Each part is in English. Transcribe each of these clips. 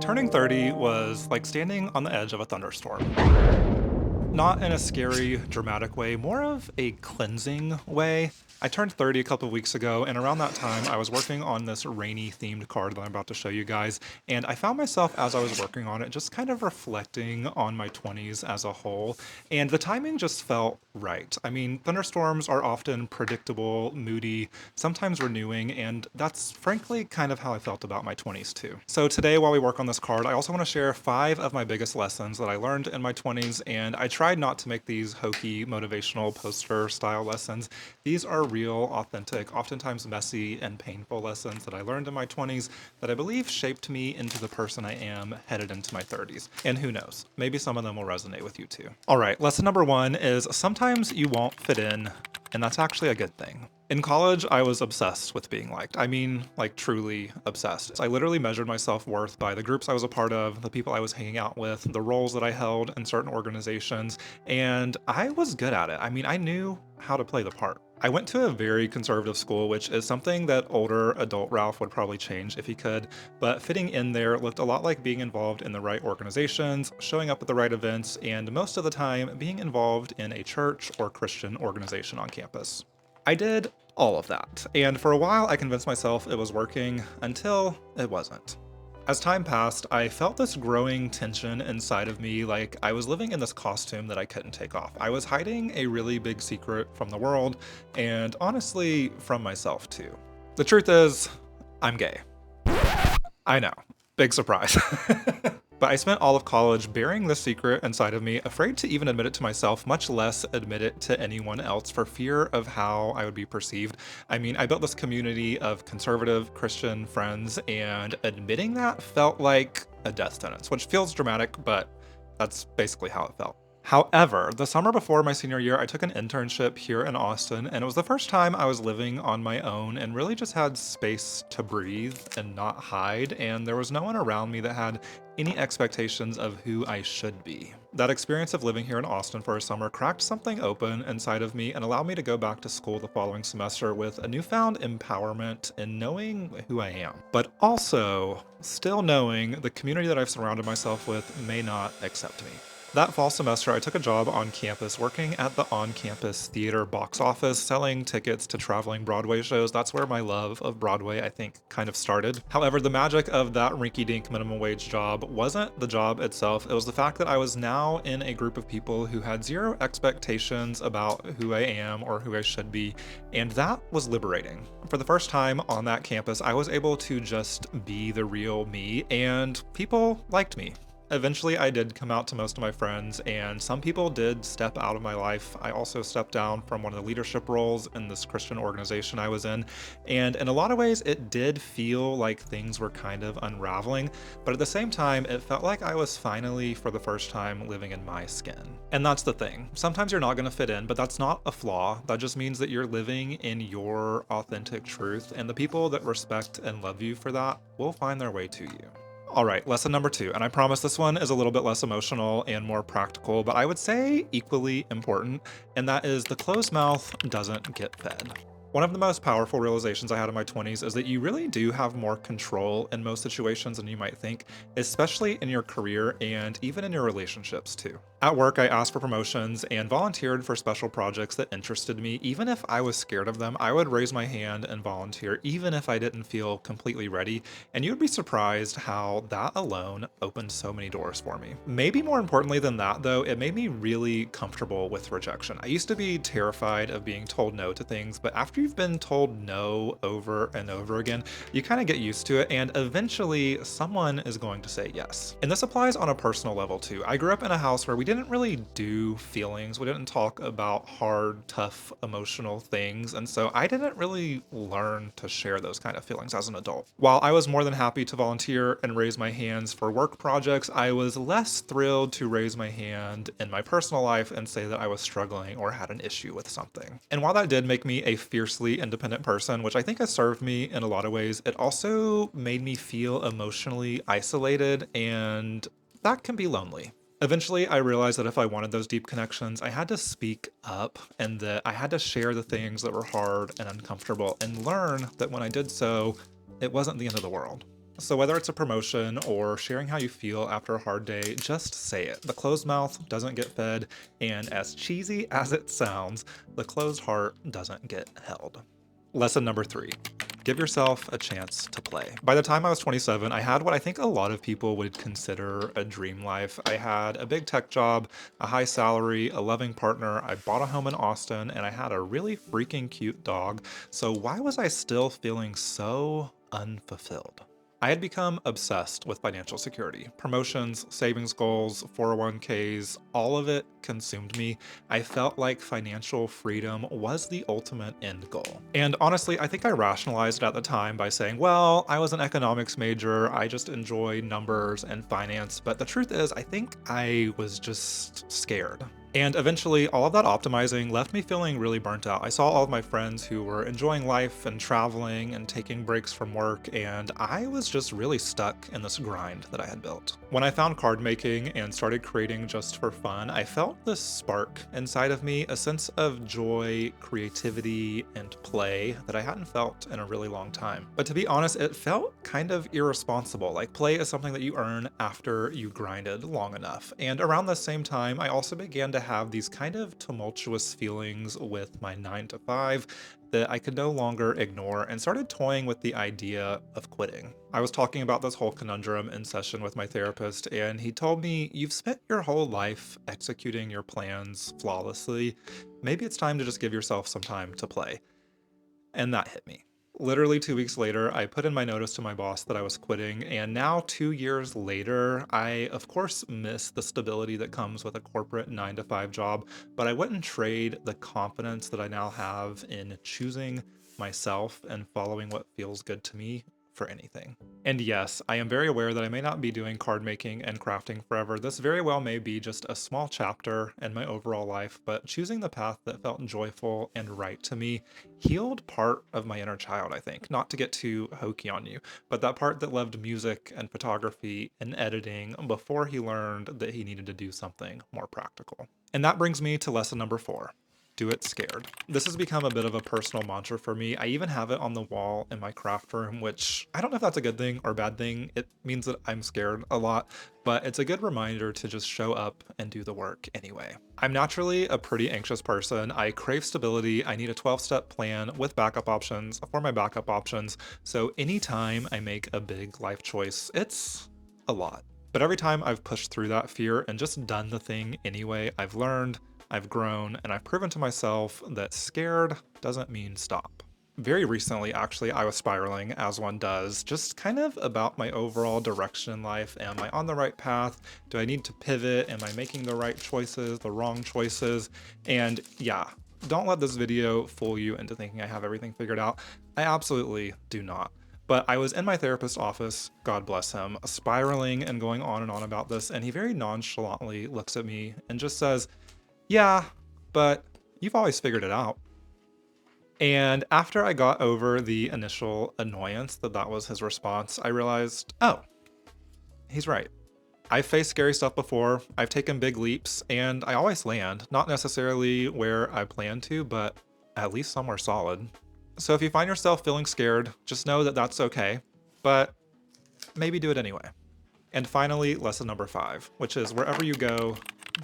Turning 30 was like standing on the edge of a thunderstorm. Not in a scary, dramatic way, more of a cleansing way. I turned 30 a couple of weeks ago, and around that time, I was working on this rainy themed card that I'm about to show you guys, and I found myself as I was working on it just kind of reflecting on my 20s as a whole, and the timing just felt right. I mean, thunderstorms are often predictable, moody, sometimes renewing, and that's frankly kind of how I felt about my 20s too. So today, while we work on this card, I also want to share 5 of my biggest lessons that I learned in my 20s, and I tried not to make these hokey motivational poster style lessons. These are real, authentic, oftentimes messy and painful lessons that I learned in my 20s that I believe shaped me into the person I am headed into my 30s. And who knows, maybe some of them will resonate with you too. All right, lesson number 1 is sometimes you won't fit in, and that's actually a good thing. In college, I was obsessed with being liked. I mean, like truly obsessed. I literally measured my self-worth by the groups I was a part of, the people I was hanging out with, the roles that I held in certain organizations, and I was good at it. I mean, I knew how to play the part. I went to a very conservative school, which is something that older adult Ralph would probably change if he could, but fitting in there looked a lot like being involved in the right organizations, showing up at the right events, and most of the time being involved in a church or Christian organization on campus. I did all of that, and for a while I convinced myself it was working until it wasn't. As time passed, I felt this growing tension inside of me, like I was living in this costume that I couldn't take off. I was hiding a really big secret from the world, and honestly, from myself too. The truth is, I'm gay. I know, big surprise. But I spent all of college bearing this secret inside of me, afraid to even admit it to myself, much less admit it to anyone else for fear of how I would be perceived. I mean, I built this community of conservative Christian friends, and admitting that felt like a death sentence, which feels dramatic, but that's basically how it felt. However, the summer before my senior year, I took an internship here in Austin, and it was the first time I was living on my own and really just had space to breathe and not hide, and there was no one around me that had any expectations of who I should be. That experience of living here in Austin for a summer cracked something open inside of me and allowed me to go back to school the following semester with a newfound empowerment in knowing who I am, but also still knowing the community that I've surrounded myself with may not accept me. That fall semester, I took a job on campus working at the on-campus theater box office, selling tickets to traveling Broadway shows. That's where my love of Broadway, I think, kind of started. However, the magic of that rinky-dink minimum wage job wasn't the job itself. It was the fact that I was now in a group of people who had zero expectations about who I am or who I should be, and that was liberating. For the first time on that campus, I was able to just be the real me, and people liked me. Eventually, I did come out to most of my friends, and some people did step out of my life. I also stepped down from one of the leadership roles in this Christian organization I was in, and in a lot of ways, it did feel like things were kind of unraveling, but at the same time, it felt like I was finally, for the first time, living in my skin. And that's the thing. Sometimes you're not going to fit in, but that's not a flaw. That just means that you're living in your authentic truth, and the people that respect and love you for that will find their way to you. All right, lesson number 2, and I promise this one is a little bit less emotional and more practical, but I would say equally important, and that is the closed mouth doesn't get fed. One of the most powerful realizations I had in my 20s is that you really do have more control in most situations than you might think, especially in your career and even in your relationships too. At work, I asked for promotions and volunteered for special projects that interested me. Even if I was scared of them, I would raise my hand and volunteer, even if I didn't feel completely ready. And you would be surprised how that alone opened so many doors for me. Maybe more importantly than that, though, it made me really comfortable with rejection. I used to be terrified of being told no to things, but after you've been told no over and over again, you kind of get used to it, and eventually someone is going to say yes. And this applies on a personal level too. I grew up in a house where we didn't really do feelings. We didn't talk about hard, tough, emotional things, and so I didn't really learn to share those kind of feelings as an adult. While I was more than happy to volunteer and raise my hands for work projects, I was less thrilled to raise my hand in my personal life and say that I was struggling or had an issue with something. And while that did make me a fiercely independent person, which I think has served me in a lot of ways, it also made me feel emotionally isolated, and that can be lonely. Eventually, I realized that if I wanted those deep connections, I had to speak up and that I had to share the things that were hard and uncomfortable and learn that when I did so, it wasn't the end of the world. So whether it's a promotion or sharing how you feel after a hard day, just say it. The closed mouth doesn't get fed, and as cheesy as it sounds, the closed heart doesn't get held. Lesson number 3. Give yourself a chance to play. By the time I was 27, I had what I think a lot of people would consider a dream life. I had a big tech job, a high salary, a loving partner, I bought a home in Austin, and I had a really freaking cute dog. So why was I still feeling so unfulfilled? I had become obsessed with financial security. Promotions, savings goals, 401ks, all of it consumed me. I felt like financial freedom was the ultimate end goal. And honestly, I think I rationalized it at the time by saying, well, I was an economics major, I just enjoy numbers and finance. But the truth is, I think I was just scared. And eventually, all of that optimizing left me feeling really burnt out. I saw all of my friends who were enjoying life and traveling and taking breaks from work, and I was just really stuck in this grind that I had built. When I found card making and started creating just for fun, I felt this spark inside of me, a sense of joy, creativity, and play that I hadn't felt in a really long time. But to be honest, it felt kind of irresponsible. Like, play is something that you earn after you grinded long enough. And around the same time, I also began to have these kind of tumultuous feelings with my 9 to 5 that I could no longer ignore and started toying with the idea of quitting. I was talking about this whole conundrum in session with my therapist, and he told me, you've spent your whole life executing your plans flawlessly. Maybe it's time to just give yourself some time to play. And that hit me. Literally 2 weeks later, I put in my notice to my boss that I was quitting, and now 2 years later, I of course miss the stability that comes with a corporate 9 to 5 job, but I wouldn't trade the confidence that I now have in choosing myself and following what feels good to me for anything. And yes, I am very aware that I may not be doing card making and crafting forever. This very well may be just a small chapter in my overall life, but choosing the path that felt joyful and right to me healed part of my inner child, I think. Not to get too hokey on you, but that part that loved music and photography and editing before he learned that he needed to do something more practical. And that brings me to lesson number 4. Do it scared. This has become a bit of a personal mantra for me. I even have it on the wall in my craft room, which I don't know if that's a good thing or a bad thing. It means that I'm scared a lot, but it's a good reminder to just show up and do the work anyway. I'm naturally a pretty anxious person. I crave stability. I need a 12-step plan with backup options for my backup options. So anytime I make a big life choice, it's a lot. But every time I've pushed through that fear and just done the thing anyway, I've learned, I've grown, and I've proven to myself that scared doesn't mean stop. Very recently, actually, I was spiraling, as one does, just kind of about my overall direction in life. Am I on the right path? Do I need to pivot? Am I making the right choices, the wrong choices? And yeah, don't let this video fool you into thinking I have everything figured out. I absolutely do not. But I was in my therapist's office, God bless him, spiraling and going on about this, and he very nonchalantly looks at me and just says, yeah, but you've always figured it out. And after I got over the initial annoyance that that was his response, I realized, oh, he's right. I've faced scary stuff before, I've taken big leaps, and I always land, not necessarily where I plan to, but at least somewhere solid. So if you find yourself feeling scared, just know that that's okay, but maybe do it anyway. And finally, lesson number 5, which is wherever you go,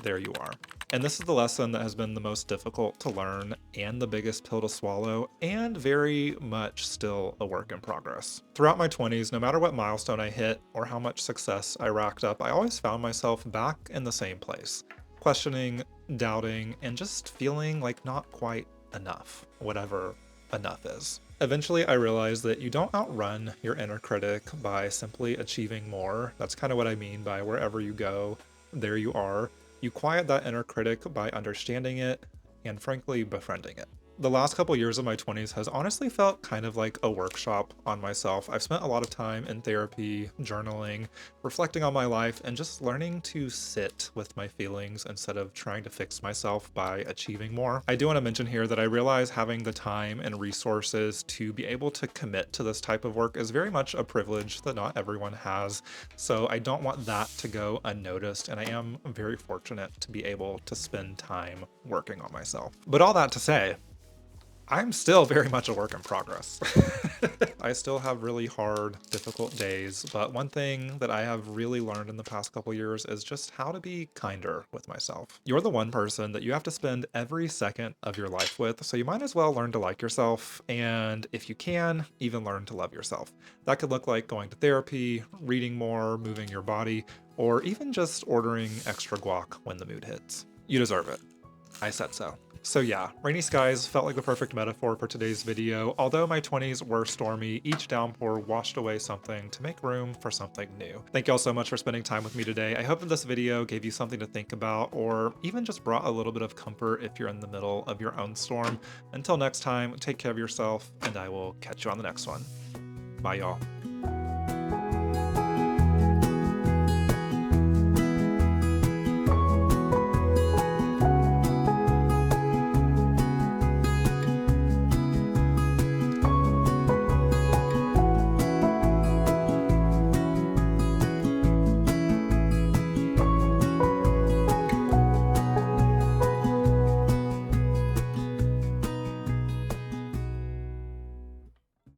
there you are. And this is the lesson that has been the most difficult to learn and the biggest pill to swallow, and very much still a work in progress. Throughout my 20s, no matter what milestone I hit or how much success I racked up, I always found myself back in the same place, questioning, doubting, and just feeling like not quite enough, whatever enough is. Eventually, I realized that you don't outrun your inner critic by simply achieving more. That's kind of what I mean by wherever you go, there you are. You quiet that inner critic by understanding it and frankly befriending it. The last couple years of my 20s has honestly felt kind of like a workshop on myself. I've spent a lot of time in therapy, journaling, reflecting on my life, and just learning to sit with my feelings instead of trying to fix myself by achieving more. I do want to mention here that I realize having the time and resources to be able to commit to this type of work is very much a privilege that not everyone has. So I don't want that to go unnoticed, and I am very fortunate to be able to spend time working on myself. But all that to say, I'm still very much a work in progress. I still have really hard, difficult days, but one thing that I have really learned in the past couple years is just how to be kinder with myself. You're the one person that you have to spend every second of your life with, so you might as well learn to like yourself, and if you can, even learn to love yourself. That could look like going to therapy, reading more, moving your body, or even just ordering extra guac when the mood hits. You deserve it. I said so. So yeah, rainy skies felt like the perfect metaphor for today's video. Although my 20s were stormy, each downpour washed away something to make room for something new. Thank y'all so much for spending time with me today. I hope that this video gave you something to think about, or even just brought a little bit of comfort if you're in the middle of your own storm. Until next time, take care of yourself, and I will catch you on the next one. Bye y'all.